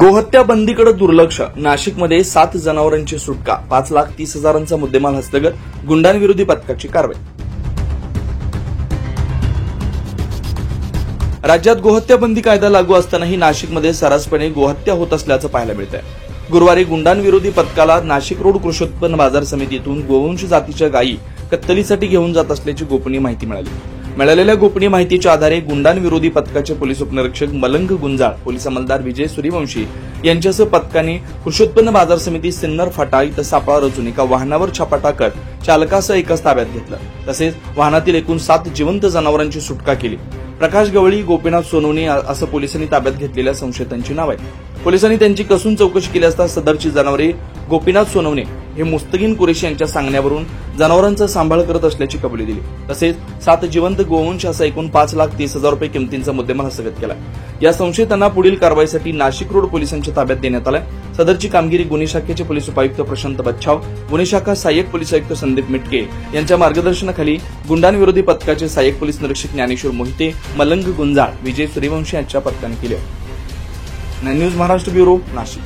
गोहत्या बंदीकडे दुर्लक्ष, नाशिकमध्ये 7 जनावरांची सुटका, 5,30,000चा मुद्देमाल हस्तगत, गुंडांविरोधी पथकाची कारवाई. राज्यात गोहत्या बंदी कायदा लागू असतानाही नाशिकमध्ये सर्रासपणे गोहत्या होत असल्याचं पाहायला मिळत आहे. गुरुवारी गुंडांविरोधी पथकाला नाशिक रोड कृषी उत्पन्न बाजार समितीतून गोवंश जातीच्या गायी कत्तलीसाठी घेऊन जात असल्याची गोपनीय माहिती मिळाली. मिळालेल्या गोपनीय माहितीच्या आधारे गुंडांविरोधी पथकाचे पोलीस उपनिरीक्षक मलंग गुंजाळ, पोलीस अंमलदार विजय सूर्यवंशी यांच्यासह पथकाने कृषी उत्पन्न बाजार समिती सिन्नर फाटा इथं सापळा रचून एका वाहनावर छापा टाकत चालकासह एकाच ताब्यात घेतलं. तसेच वाहनातील एकूण 7 जिवंत जनावरांची सुटका केली. प्रकाश गवळी, गोपीनाथ सोनवणे असं पोलिसांनी ताब्यात घेतलेल्या संशयितांची नाव आहेत. पोलिसांनी त्यांची कसून चौकशी केली असता सदरची जनावरे गोपीनाथ सोनवणे हे मुस्तकीन कुरेशी यांच्या सांगण्यावरून जनावरांचा सांभाळ करत असल्याची कबुली दिली. तसेच 7 जिवंत गोवंश असा एकूण 5,30,000 रुपये किमतीचा मुद्देमाल हस्तगत केला. या संशयितांना पुढील कारवाईसाठी नाशिक रोड पोलिसांच्या ताब्यात देण्यात आलं. सदरची कामगिरी गुन्हे शाखेचे पोलीस उपायुक्त प्रशांत बच्छाव, गुन्हे शाखा सहाय्यक पोलीस आयुक्त संदीप मिटके यांच्या मार्गदर्शनाखाली गुंडांविरोधी पथकाचे सहाय्यक पोलीस निरीक्षक ज्ञानेश्वर मोहिते, मलंग गुंजाळ, विजय सूर्यवंशी यांच्या पथकाने केले. News Maharashtra bureau, Nashik.